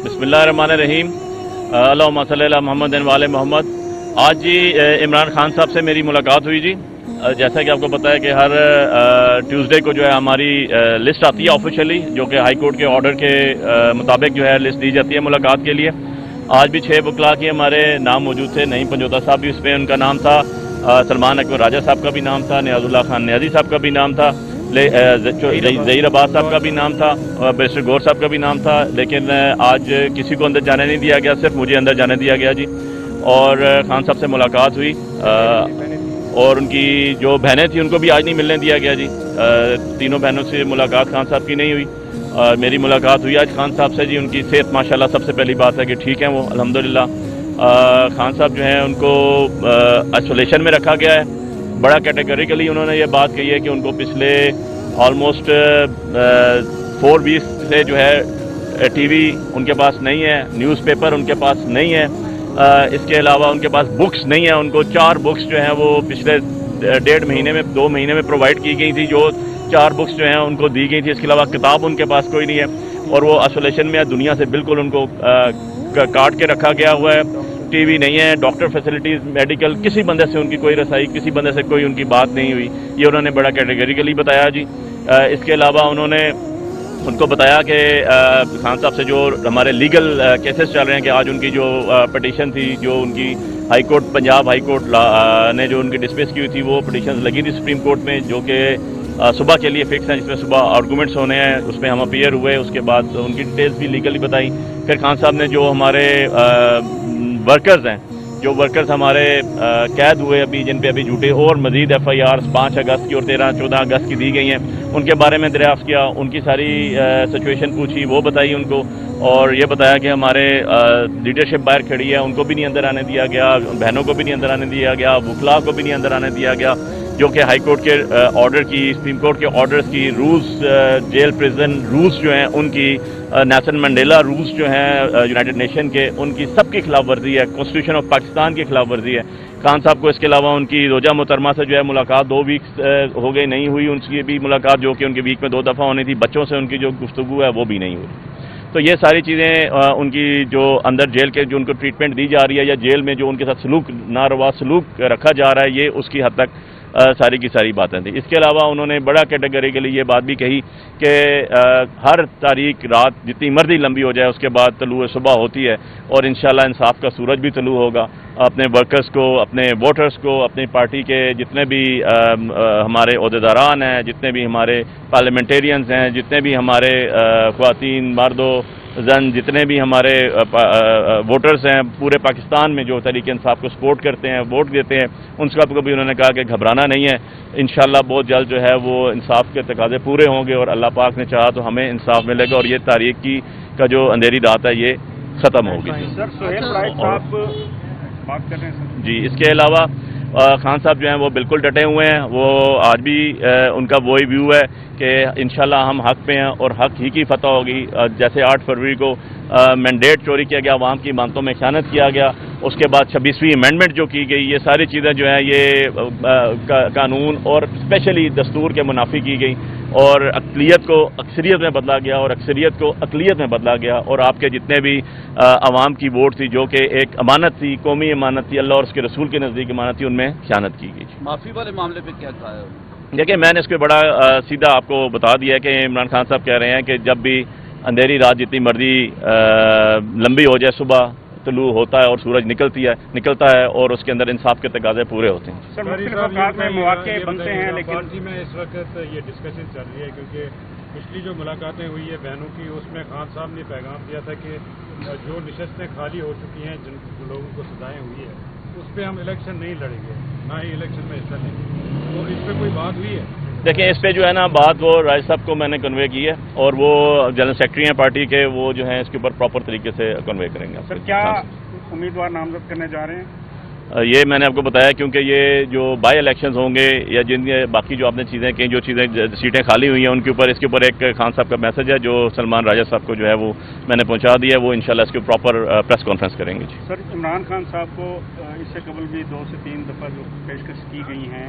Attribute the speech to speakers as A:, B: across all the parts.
A: बिस्मिल्लाहिर्रहमानिर्रहीम। अल्लाहुम्मा सल्ली अला मोहम्मद व आले मोहम्मद। आज जी इमरान खान साहब से मेरी मुलाकात हुई जी। जैसा कि आपको पता है कि हर ट्यूसडे को जो है हमारी लिस्ट आती है ऑफिशियली, जो कि हाई कोर्ट के ऑर्डर के मुताबिक जो है लिस्ट दी जाती है मुलाकात के लिए। आज भी 6 बुकला के हमारे नाम मौजूद थे। नईम पंजोता साहब भी उसमें उनका नाम था, सलमान अकबर राजा साहब का भी नाम था, नियाजुल्लाह खान नियाजी साहब का भी नाम था, ज़हीर अब्बास साहब का भी नाम था, बैरिस्टर गौर साहब का भी नाम था। लेकिन आज किसी को अंदर जाने नहीं दिया गया, सिर्फ मुझे अंदर जाने दिया गया जी। और खान साहब से मुलाकात हुई और उनकी जो बहनें थी उनको भी आज नहीं मिलने दिया गया जी। तीनों बहनों से मुलाकात खान साहब की नहीं हुई और मेरी मुलाकात हुई आज खान साहब से जी। उनकी सेहत माशाल्लाह सबसे पहली बात है कि ठीक है वो, अल्हम्दुलिल्लाह। खान साहब जो हैं उनको आइसोलेशन में रखा गया है। बड़ा कैटेगरिकली उन्होंने ये बात कही है कि उनको पिछले ऑलमोस्ट 4 वीक्स से जो है टीवी उनके पास नहीं है, न्यूज़पेपर उनके पास नहीं है, इसके अलावा उनके पास बुक्स नहीं है। उनको 4 बुक्स जो हैं वो पिछले 1.5 महीने में 2 महीने में प्रोवाइड की गई थी, जो 4 बुक्स जो हैं उनको दी गई थी। इसके अलावा किताब उनके पास कोई नहीं है और वो आइसोलेशन में दुनिया से बिल्कुल उनको काट के रखा गया हुआ है। टीवी नहीं है, डॉक्टर फैसिलिटीज़, मेडिकल, किसी बंदे से उनकी कोई रसाई, किसी बंदे से कोई उनकी बात नहीं हुई। ये उन्होंने बड़ा कैटेगरिकली बताया जी। इसके अलावा उन्होंने उनको बताया कि खान साहब से जो हमारे लीगल केसेस चल रहे हैं कि आज उनकी जो पटिशन थी, जो उनकी high court, Punjab high court ने जो उनकी डिसमिस की हुई थी, वो पटिशन लगी थी सुप्रीम कोर्ट में, जो कि सुबह के लिए फिक्स हैं, जिसमें सुबह आर्गूमेंट्स होने हैं। उसमें हम अपीयर हुए, उसके बाद उनकी डिटेल्स भी लीगली बताई। फिर खान साहब ने जो हमारे वर्कर्स हैं, जो वर्कर्स हमारे कैद हुए अभी, जिन पे अभी झूठे और मजीद FIR 5 अगस्त की और 13-14 अगस्त की दी गई हैं, उनके बारे में दरियाफ्त किया, उनकी सारी सिचुएशन पूछी, वो बताई उनको। और ये बताया कि हमारे लीडरशिप बाहर खड़ी है, उनको भी नहीं अंदर आने दिया गया, बहनों को भी नहीं अंदर आने दिया गया, वकला को भी नहीं अंदर आने दिया गया, जो कि हाई कोर्ट के ऑर्डर की, सुप्रीम कोर्ट के ऑर्डर्स की, रूल्स, जेल प्रिजन रूल्स जो हैं उनकी, नेल्सन मंडेला रूल्स जो हैं यूनाइटेड नेशन के, उनकी सबकी खिलाफ वर्जी है, कॉन्स्टिट्यूशन ऑफ पाकिस्तान की खिलाफ वर्जी है। खान साहब को इसके अलावा उनकी रोजा मोहतरमा से जो है मुलाकात 2 वीक्स हो गई, नहीं हुई उनकी भी मुलाकात, जो कि उनकी वीक में 2 दफ़ा होनी थी। बच्चों से उनकी जो गुफ्तगू है वो भी नहीं हुई। तो ये सारी चीज़ें उनकी जो अंदर जेल के जो उनको ट्रीटमेंट दी जा रही है, या जेल में जो उनके साथ सलूक, नारवा सलूक रखा जा रहा है, ये उसकी हद तक सारी की सारी बातें थी। इसके अलावा उन्होंने बड़ा कैटेगरिकली ये बात भी कही कि हर तारीख रात जितनी मर्जी लंबी हो जाए, उसके बाद तलुए सुबह होती है और इंशाल्लाह इंसाफ का सूरज भी तलू होगा। अपने वर्कर्स को, अपने वोटर्स को, अपनी पार्टी के जितने भी हमारे ओहदेदारान हैं, जितने भी हमारे पार्लियामेंटेरियंस हैं, जितने भी हमारे ख्वातीन, मर्दो जन, जितने भी हमारे वोटर्स हैं पूरे पाकिस्तान में, जो तहरीक इंसाफ को सपोर्ट करते हैं, वोट देते हैं, उन सबको भी उन्होंने कहा कि घबराना नहीं है। इंशाल्लाह बहुत जल्द जो है वो इंसाफ के तकाजे पूरे होंगे और अल्लाह पाक ने चाहा तो हमें इंसाफ मिलेगा और ये तारीख की का जो अंधेरी रात है ये ख़त्म होगी।
B: बात कर रहे हैं सर
A: जी। इसके अलावा खान साहब जो हैं वो बिल्कुल डटे हुए हैं। वो आज भी उनका वही व्यू है कि इंशाल्लाह हम हक पे हैं और हक ही की फतह होगी। जैसे 8 फरवरी को मैंडेट चोरी किया गया, अवाम की मानतों में ख़यानत किया गया, उसके बाद 26वीं अमेंडमेंट जो की गई, ये सारी चीज़ें जो हैं ये कानून और स्पेशली दस्तूर के मुनाफी की गई और अक़लियत को अक्सरियत में बदला गया और अक्सरियत को अक़लियत में बदला गया। और आपके जितने भी अवाम की वोट थी, जो कि एक अमानत थी, कौमी अमानत थी, अल्लाह और उसके रसूल के नज़दीक अमानत थी, उनमें ख़यानत की गई।
C: माफ़ी वाले मामले पे क्या कहा है?
A: देखिए, मैंने इसको बड़ा सीधा आपको बता दिया है कि इमरान खान साहब कह रहे हैं कि जब भी अंधेरी रात जितनी मर्जी लंबी हो जाए, सुबह तलू होता है और सूरज निकलता है और उसके अंदर इंसाफ के तकाजे पूरे होते हैं।
B: सर, मुख्तलिफ औकात में मौके बनते हैं, लेकिन
D: जी में इस वक्त ये डिस्कशन चल रही है क्योंकि पिछली जो मुलाकातें हुई है बहनों की, उसमें खान साहब ने पैगाम दिया था कि जो नशस्तें खाली हो चुकी हैं, जिन लोगों को सजाएं हुई है, उस पर हम इलेक्शन नहीं लड़ेंगे, ना ही इलेक्शन में हिस्सा लेंगे। तो इस पर कोई बात हुई है?
A: देखिए, इस पे जो है ना बात वो राज साहब को मैंने कन्वे की है और वो जनरल सेक्रेटरी हैं पार्टी के, वो जो है इसके ऊपर प्रॉपर तरीके से कन्वे करेंगे।
B: सर, क्या उम्मीदवार नामजद करने जा रहे हैं?
A: ये मैंने आपको बताया, क्योंकि ये जो बाई इलेक्शंस होंगे या जिन बाकी जो आपने चीज़ें कहीं, जो चीज़ें सीटें खाली हुई हैं उनके ऊपर, इसके ऊपर एक खान साहब का मैसेज है जो सलमान राजा साहब को जो है वो मैंने पहुंचा दिया है। वो इंशाल्लाह इसके प्रॉपर प्रेस कॉन्फ्रेंस करेंगे जी।
B: सर, इमरान खान साहब को इससे कबल भी 2 से 3 दफ़ा जो पेशकश की गई हैं,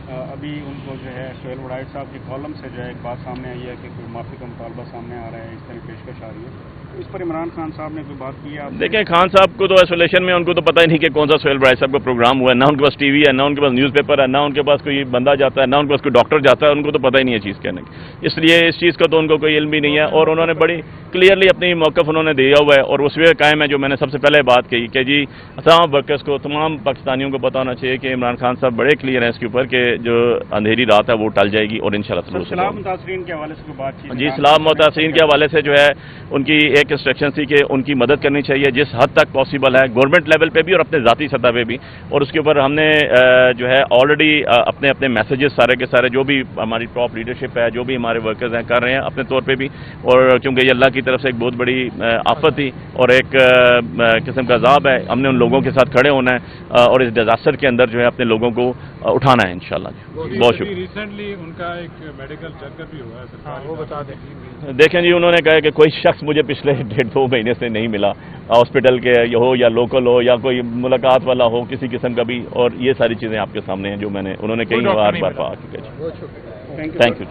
B: अभी उनको जो है सोहेल वड़ाइट साहब की कॉलम से जो है एक बात सामने आई है कि कोई माफ़ी का मुतालबा सामने आ रहा है, इस तरह पेशकश आ रही है। इस पर इमरान खान साहब ने कोई बात की है आपसे?
A: देखें, खान साहब को तो आइसोलेशन में उनको तो पता ही नहीं कि कौन सा सोहेल बड़ाई साहब का प्रोग्राम हुआ है, ना उनके पास टीवी है, ना उनके पास न्यूज़ पेपर है, ना उनके पास कोई बंदा जाता है, ना उनके पास कोई डॉक्टर जाता है, उनको तो पता ही नहीं है चीज़ कहने की। इसलिए इस चीज़ का तो उनको कोई इल्म भी नहीं है, और उन्होंने बड़ी क्लियरली अपनी मौक़िफ़ उन्होंने दिया हुआ है, और उस वे कायम है जो मैंने सबसे पहले बात कही कि जी तमाम वर्कर्स को, तमाम पाकिस्तानियों को पता होना चाहिए कि इमरान खान साहब बड़े क्लियर हैं इसके ऊपर कि जो अंधेरी रात है वो टल जाएगी और इंशाल्लाह
B: सलाह मुतासरीन के हवाले से कोई बातचीत?
A: जी, सलाह मुतासरीन के हवाले से जो है उनकी एक इंस्ट्रक्शन थी कि उनकी मदद करनी चाहिए जिस हद तक पॉसिबल है, गवर्नमेंट लेवल पे भी और अपने ज़ाती सतह पे भी, और उसके ऊपर हमने जो है ऑलरेडी अपने अपने मैसेजेस सारे के सारे जो भी हमारी टॉप लीडरशिप है, जो भी हमारे वर्कर्स हैं, कर रहे हैं अपने तौर पे भी, और क्योंकि ये अल्लाह की तरफ से एक बहुत बड़ी आफत थी और एक किस्म का अज़ाब है, हमने उन लोगों के साथ खड़े होना है और इस डिजास्टर के अंदर जो है अपने लोगों को उठाना है इंशाल्लाह। बहुत शुक्रिया।
D: रिसेंटली उनका एक मेडिकल चेकअप भी हुआ है सरकारी, वो बता दें।
A: देखें जी, उन्होंने कहा कि कोई शख्स मुझे पिछले 1.5-2 महीने से नहीं मिला, हॉस्पिटल के हो या लोकल हो या कोई मुलाकात वाला हो किसी किस्म का भी, और ये सारी चीज़ें आपके सामने हैं जो उन्होंने कई बार कहा।
B: Thank you.
A: Thank you.